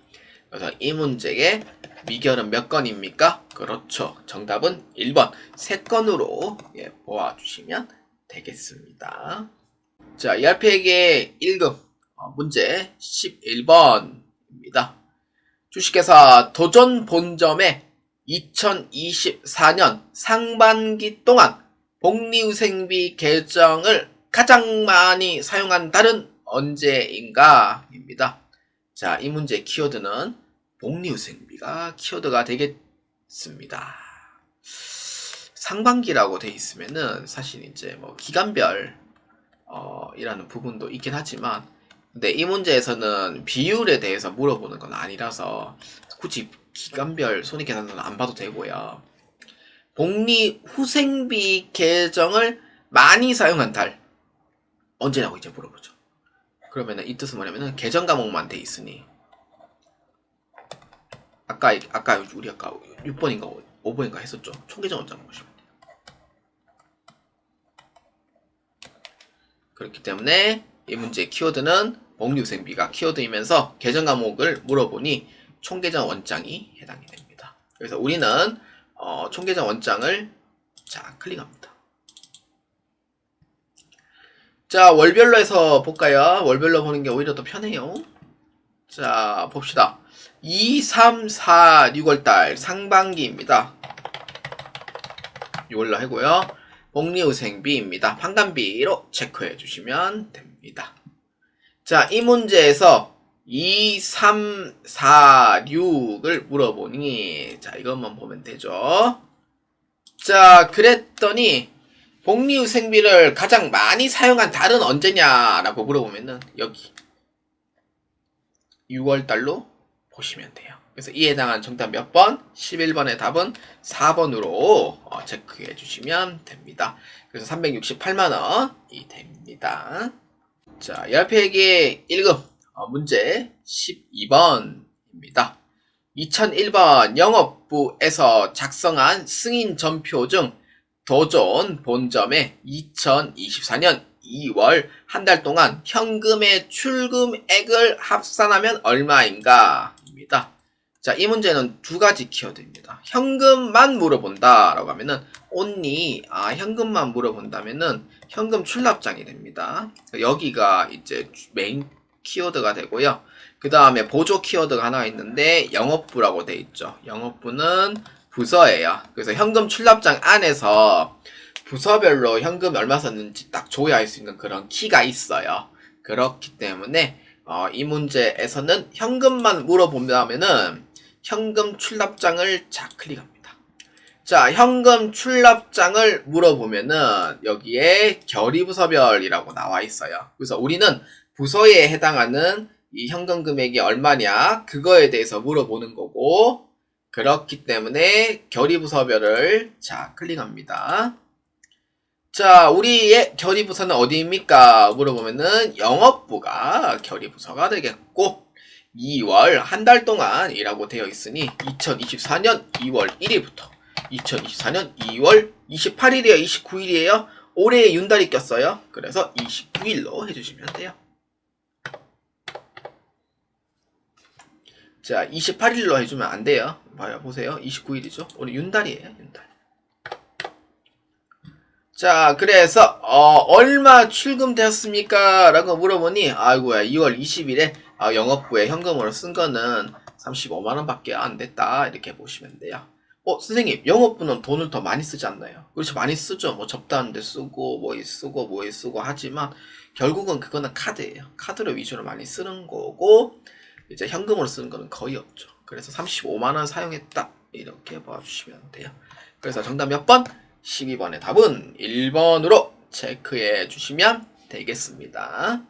그래서 이 문제의 미결은 몇 건입니까? 그렇죠. 정답은 1번 3건으로 보아주시면 되겠습니다. 자, ERP에게 1급 문제 11번입니다. 주식회사 도전 본점에 2024년 상반기 동안 복리후생비 계정을 가장 많이 사용한 달은 언제인가? 입니다. 자, 이 문제의 키워드는 복리후생비가 키워드가 되겠습니다. 상반기라고 돼 있으면은 사실 이제 뭐 기간별 이라는 부분도 있긴 하지만, 근데 이 문제에서는 비율에 대해서 물어보는 건 아니라서 굳이 기간별 손익계산서는 안 봐도 되고요. 복리후생비 계정을 많이 사용한 달 언제라고 이제 물어보죠. 그러면은 이 뜻은 뭐냐면은 계정 과목만 돼 있으니 아까 우리 6번인가 5번인가 했었죠. 총계정 원장 보시면 돼요. 그렇기 때문에 이 문제의 키워드는 복리후생비가 키워드이면서 계정 과목을 물어보니 총계정 원장이 해당이 됩니다. 그래서 우리는 총계정 원장을 클릭합니다. 자, 월별로 해서 볼까요? 월별로 보는 게 오히려 더 편해요. 자, 봅시다. 2, 3, 4, 6월달 상반기입니다. 이걸로 하고요. 복리후생비입니다. 판관비로 체크해 주시면 됩니다. 자, 이 문제에서 2, 3, 4, 6을 물어보니, 자, 이것만 보면 되죠. 자, 그랬더니, 복리후생비를 가장 많이 사용한 달은 언제냐라고 물어보면은, 여기. 6월달로 보시면 돼요. 그래서 이에 해당하는 정답 몇 번? 11번의 답은 4번으로 체크해 주시면 됩니다. 그래서 368만원이 됩니다. 자, 열폐기 1급 문제 12번입니다. 2001번 영업부에서 작성한 승인 전표 중 도전 본점에 2024년 2월 한 달 동안 현금의 출금액을 합산하면 얼마인가? 입니다. 자, 이 문제는 두 가지 키워드입니다. 현금만 물어본다 라고 하면은 only 현금만 물어본다면은 현금 출납장이 됩니다. 여기가 이제 메인 키워드가 되고요. 그 다음에 보조 키워드가 하나 있는데 영업부라고 돼 있죠. 영업부는 부서예요. 그래서 현금 출납장 안에서 부서별로 현금 얼마 썼는지 딱 조회할 수 있는 그런 키가 있어요. 그렇기 때문에 이 문제에서는 현금만 물어본다면은 현금 출납장을 클릭합니다. 자, 현금 출납장을 물어보면은 여기에 결의부서별이라고 나와 있어요. 그래서 우리는 부서에 해당하는 이 현금 금액이 얼마냐 그거에 대해서 물어보는 거고, 그렇기 때문에 결의부서별을 클릭합니다. 자, 우리의 결의부서는 어디입니까? 물어보면은 영업부가 결의부서가 되겠고, 2월 한 달 동안이라고 되어 있으니 2024년 2월 1일부터 2024년 2월 28일이에요? 29일이에요? 올해 윤달이 꼈어요. 그래서 29일로 해주시면 돼요. 자, 28일로 해주면 안 돼요. 봐요, 보세요. 29일이죠. 오늘 윤달이에요, 윤달. 자, 그래서 얼마 출금되었습니까? 라고 물어보니 아이고야 2월 20일에 영업부에 현금으로 쓴 거는 35만원 밖에 안 됐다, 이렇게 보시면 돼요. 선생님, 영업부는 돈을 더 많이 쓰지 않나요? 그렇죠, 많이 쓰죠. 뭐 접대하는데 쓰고 뭐에 쓰고 하지만 결국은 그거는 카드예요. 카드로 위주로 많이 쓰는 거고 이제 현금으로 쓰는 거는 거의 없죠. 그래서 35만원 사용했다, 이렇게 봐주시면 돼요. 그래서 정답 몇 번? 12번의 답은 1번으로 체크해 주시면 되겠습니다.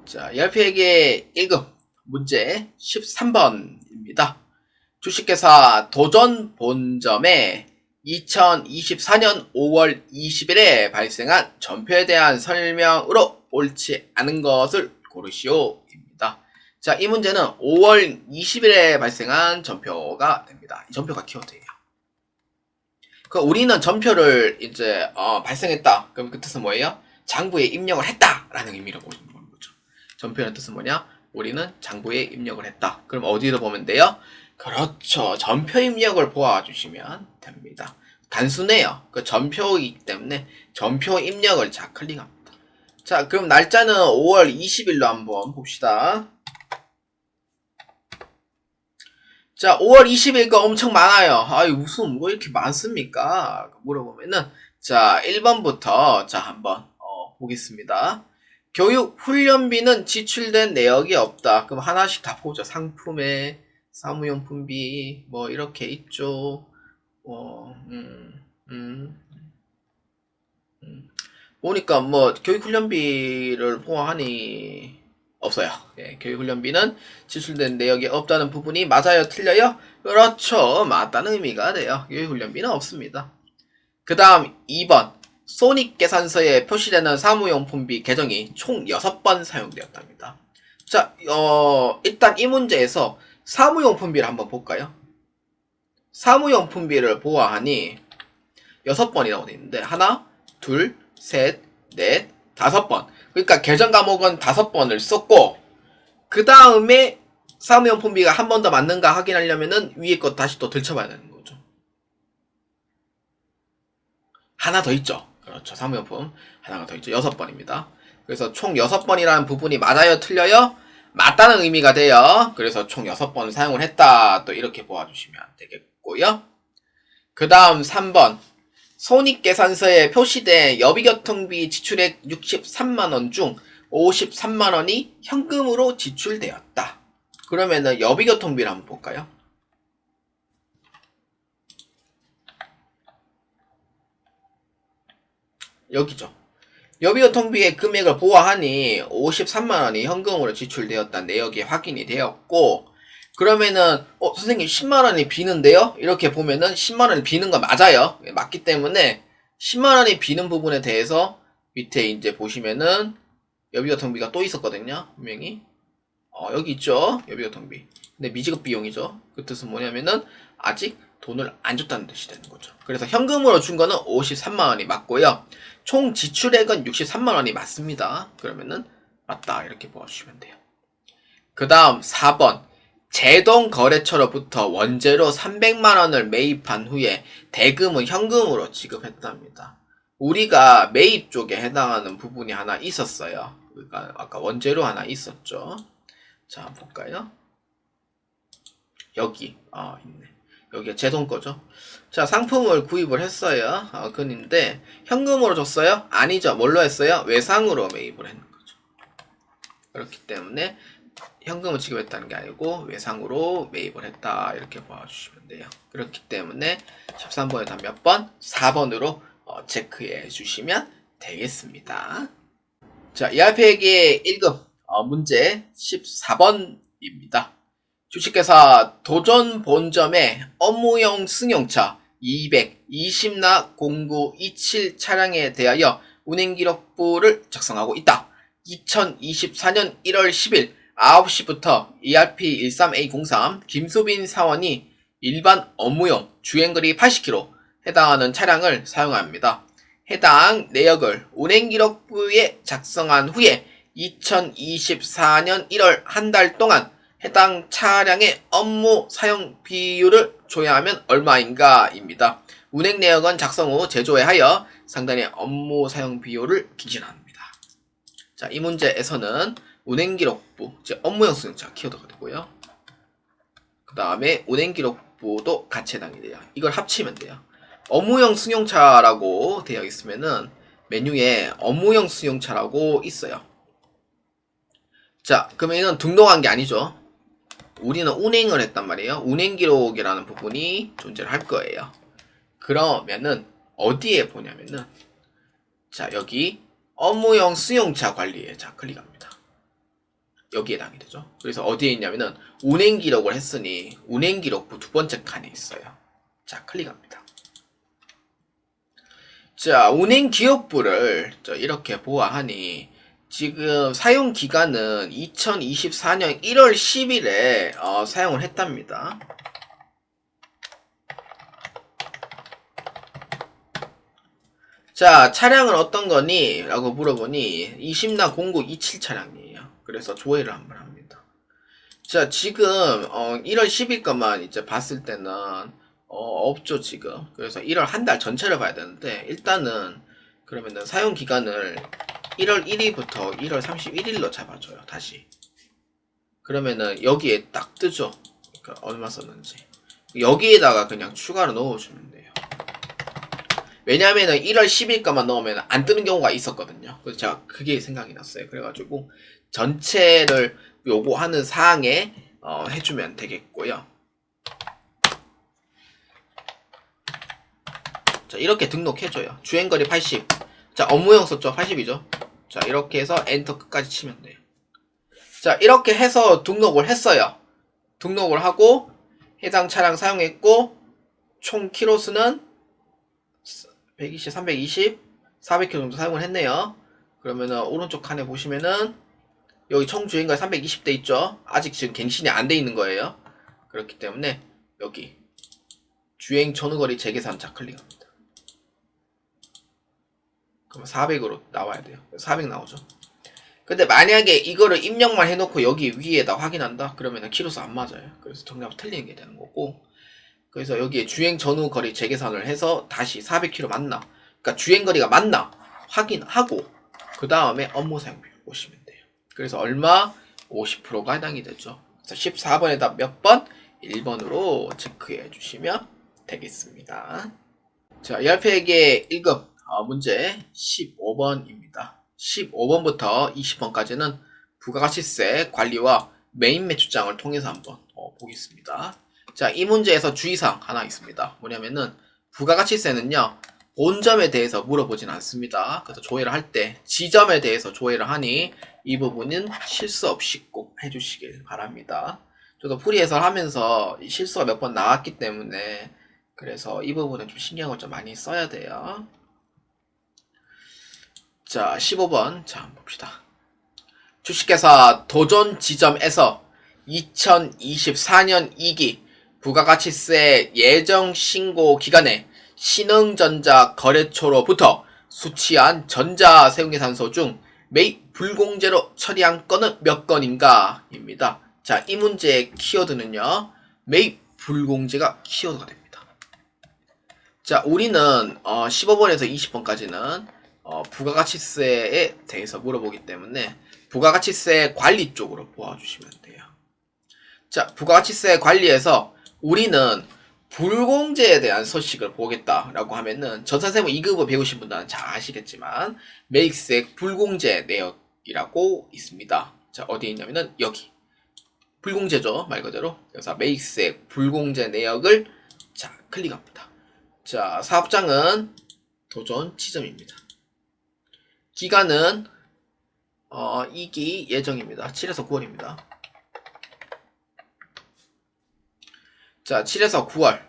자, 열폐기 1급 문제 13번입니다. 주식회사 도전 본점에 2024년 5월 20일에 발생한 전표에 대한 설명으로 옳지 않은 것을 고르시오입니다. 자, 이 문제는 5월 20일에 발생한 전표가 됩니다. 이 전표가 키워드예요. 우리는 전표를 이제 발생했다. 그럼 그 뜻은 뭐예요? 장부에 입력을 했다라는 의미로 보는 거죠. 전표의 뜻은 뭐냐? 우리는 장부에 입력을 했다. 그럼 어디로 보면 돼요? 그렇죠. 전표 입력을 보아주시면 됩니다. 단순해요. 그 전표이기 때문에 전표 입력을 클릭합니다. 자, 그럼 날짜는 5월 20일로 한번 봅시다. 자, 5월 20일가 엄청 많아요. 무슨 뭐 이렇게 많습니까? 물어보면은, 자, 1번부터 한번 보겠습니다. 교육 훈련비는 지출된 내역이 없다. 그럼 하나씩 다 보죠. 상품에 사무용품비 뭐 이렇게 있죠. 보니까 뭐 교육 훈련비를 포함하니 없어요. 예, 교육훈련비는 지출된 내역이 없다는 부분이 맞아요? 틀려요? 그렇죠. 맞다는 의미가 돼요. 교육훈련비는 없습니다. 그 다음 2번. 손익계산서에 표시되는 사무용품비 계정이 총 6번 사용되었답니다. 자, 일단 이 문제에서 사무용품비를 한번 볼까요? 사무용품비를 보아하니 6번이라고 되어 있는데 하나, 둘, 셋, 넷, 5번. 그러니까 계정 과목은 5번을 썼고, 그 다음에 사무용품비가 한 번 더 맞는가 확인하려면은 위에 거 다시 또 들춰봐야 되는 거죠. 하나 더 있죠. 그렇죠. 사무용품 하나가 더 있죠. 6번입니다. 그래서 총 6번이라는 부분이 맞아요? 틀려요? 맞다는 의미가 돼요. 그래서 총 6번 사용을 했다. 또 이렇게 보아주시면 되겠고요. 그 다음 3번. 손익계산서에 표시된 여비교통비 지출액 63만원 중 53만원이 현금으로 지출되었다. 그러면은 여비교통비를 한번 볼까요? 여기죠. 여비교통비의 금액을 보아하니 53만원이 현금으로 지출되었다는 내역이 확인이 되었고, 그러면은 선생님 10만원이 비는데요? 이렇게 보면은 10만원이 비는 건 맞아요. 맞기 때문에 10만원이 비는 부분에 대해서 밑에 이제 보시면은 여비교통비가 또 있었거든요. 분명히 여기 있죠. 여비교통비. 근데 미지급 비용이죠. 그 뜻은 뭐냐면은 아직 돈을 안 줬다는 뜻이 되는 거죠. 그래서 현금으로 준 거는 53만원이 맞고요. 총 지출액은 63만원이 맞습니다. 그러면은 맞다 이렇게 보아주시면 돼요. 그 다음 4번 제동거래처로부터 원재료 300만원을 매입한 후에 대금은 현금으로 지급했답니다. 우리가 매입 쪽에 해당하는 부분이 하나 있었어요. 그러니까 아까 원재료 하나 있었죠. 자, 한번 볼까요? 여기 있네. 여기가 제 돈 거죠. 자, 상품을 구입을 했어요. 근인데 현금으로 줬어요? 아니죠. 뭘로 했어요? 외상으로 매입을 했는 거죠. 그렇기 때문에 현금을 지급했다는 게 아니고 외상으로 매입을 했다 이렇게 봐주시면 돼요. 그렇기 때문에 13번에 다 몇 번? 4번으로 체크해 주시면 되겠습니다. 자, ERP회계 1급 문제 14번입니다. 주식회사 도전 본점의 업무용 승용차 220나 0927 차량에 대하여 운행기록부를 작성하고 있다. 2024년 1월 10일 9시부터 ERP13A03 김수빈 사원이 일반 업무용 주행거리 80km 해당하는 차량을 사용합니다. 해당 내역을 운행기록부에 작성한 후에 2024년 1월 한 달 동안 해당 차량의 업무 사용 비율을 조회하면 얼마인가 입니다. 운행 내역은 작성 후 재조회하여 상단의 업무 사용 비율을 기준합니다. 자, 이 문제에서는 운행기록부, 즉 업무용 승용차 키워드가 되고요. 그 다음에 운행기록부도 같이 해당이 돼요. 이걸 합치면 돼요. 업무용 승용차라고 되어 있으면은 메뉴에 업무용 승용차라고 있어요. 자, 그러면 이건 등록한 게 아니죠. 우리는 운행을 했단 말이에요. 운행기록이라는 부분이 존재를 할 거예요. 그러면은 어디에 보냐면은 자, 여기 업무용 승용차 관리에 자 클릭합니다. 여기에 해당이 되죠. 그래서 어디에 있냐면은 운행기록을 했으니 운행기록부 두 번째 칸에 있어요. 자, 클릭합니다. 자, 운행기록부를 이렇게 보아하니 지금 사용 기간은 2024년 1월 10일에 사용을 했답니다. 자, 차량은 어떤 거니? 라고 물어보니 20나 0927 차량이에요. 그래서 조회를 한번 합니다. 자, 지금 1월 10일 것만 이제 봤을 때는 없죠 지금. 그래서 1월 한 달 전체를 봐야 되는데 일단은 그러면은 사용 기간을 1월 1일부터 1월 31일로 잡아줘요. 다시. 그러면은 여기에 딱 뜨죠. 그러니까 얼마 썼는지. 여기에다가 그냥 추가로 넣어주면 돼요. 왜냐면은 1월 10일 것만 넣으면 안 뜨는 경우가 있었거든요. 그래서 제가 그게 생각이 났어요. 그래가지고 전체를 요구하는 사항에 해주면 되겠고요. 자, 이렇게 등록해줘요. 주행거리 80. 자, 업무용 썼죠? 80이죠? 자, 이렇게 해서 엔터 끝까지 치면 돼요. 자, 이렇게 해서 등록을 했어요. 등록을 하고 해당 차량 사용했고 총 키로수는 120, 320, 400km 정도 사용을 했네요. 그러면은 오른쪽 칸에 보시면은 여기 총 주행거리 320대 있죠? 아직 지금 갱신이 안 돼 있는 거예요. 그렇기 때문에 여기 주행 전후거리 재계산 자 클릭합니다. 그럼 400으로 나와야 돼요. 400 나오죠. 근데 만약에 이거를 입력만 해놓고 여기 위에다 확인한다? 그러면 키로수 안 맞아요. 그래서 정답 틀리는 게 되는 거고. 그래서 여기에 주행 전후 거리 재계산을 해서 다시 400km 맞나? 그러니까 주행거리가 맞나? 확인하고 그 다음에 업무 사용비 보시면 돼요. 그래서 얼마? 50%가 해당이 되죠. 그래서 14번에다 몇 번? 1번으로 체크해 주시면 되겠습니다. 자, ERP에게 1급 문제 15번입니다. 15번부터 20번까지는 부가가치세 관리와 메인 매출장을 통해서 한번 보겠습니다. 자, 이 문제에서 주의사항 하나 있습니다. 뭐냐면은 부가가치세는요, 본점에 대해서 물어보진 않습니다. 그래서 조회를 할 때 지점에 대해서 조회를 하니 이 부분은 실수 없이 꼭 해주시길 바랍니다. 저도 풀이 해설하면서 실수가 몇 번 나왔기 때문에 그래서 이 부분은 좀 신경을 좀 많이 써야 돼요. 자, 15번. 자, 한번 봅시다. 주식회사 도전 지점에서 2024년 2기 부가가치세 예정 신고 기간에 신흥전자 거래처로부터 수취한 전자 세용계산서 중 매입 불공제로 처리한 건은 몇 건인가? 입니다. 자, 이 문제의 키워드는요, 매입 불공제가 키워드가 됩니다. 자, 우리는 15번에서 20번까지는 부가가치세에 대해서 물어보기 때문에 부가가치세 관리 쪽으로 보아주시면 돼요. 자, 부가가치세 관리에서 우리는 불공제에 대한 소식을 보겠다라고 하면은 전산세무 2급을 배우신 분들은 잘 아시겠지만 매입세 불공제 내역이라고 있습니다. 자, 어디에 있냐면은 여기 불공제죠, 말 그대로. 그래서 매입세 불공제 내역을 자 클릭합니다. 자, 사업장은 도전 지점입니다. 기간은 2기 예정입니다. 7에서 9월입니다. 자, 7에서 9월.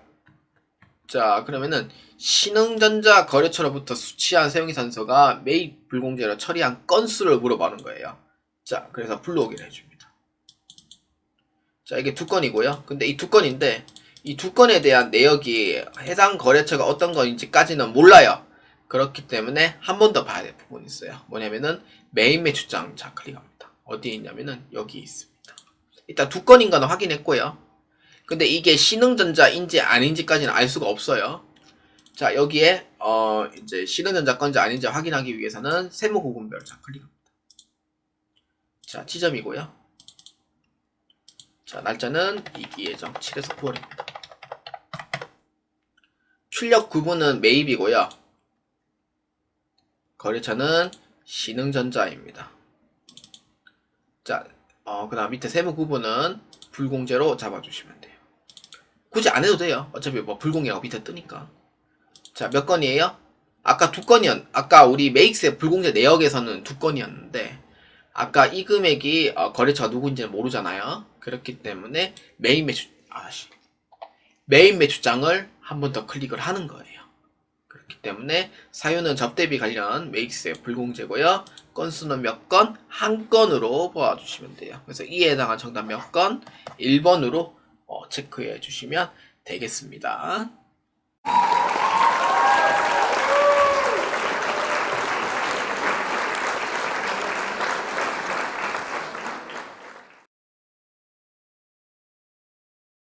자, 그러면은 신흥전자 거래처로부터 수취한 세용이산서가 매입 불공제로 처리한 건수를 물어보는 거예요. 자, 그래서 불러오기를 해줍니다. 자, 이게 두 건이고요. 근데 이 두 건인데 이 두 건에 대한 내역이 해당 거래처가 어떤 건인지까지는 몰라요. 그렇기 때문에 한 번 더 봐야 될 부분이 있어요. 뭐냐면은 메인 매출장. 자, 클릭합니다. 어디에 있냐면은 여기 있습니다. 일단 두 건인가는 확인했고요. 근데 이게 신흥전자인지 아닌지까지는 알 수가 없어요. 자, 여기에 이제 신흥전자 건지 아닌지 확인하기 위해서는 세무구분별. 자, 클릭합니다. 자, 지점이고요. 자, 날짜는 2기 예정 7에서 9월입니다. 출력 구분은 매입이고요. 거래처는 신흥전자입니다. 자, 그 다음 밑에 세무 구분은 불공제로 잡아주시면 돼요. 굳이 안 해도 돼요. 어차피 뭐 불공이라고 밑에 뜨니까. 자, 몇 건이에요? 아까 두 건이었, 아까 우리 매입세 불공제 내역에서는 두 건이었는데, 아까 이 금액이 거래처가 누구인지는 모르잖아요. 그렇기 때문에 메인 매출장을 한 번 더 클릭을 하는 거예요. 그렇기 때문에 사유는 접대비 관련 매입세 불공제고요. 건수는 몇 건? 한 건으로 보아주시면 돼요. 그래서 이에 해당한 정답 몇 건? 1번으로 체크해 주시면 되겠습니다.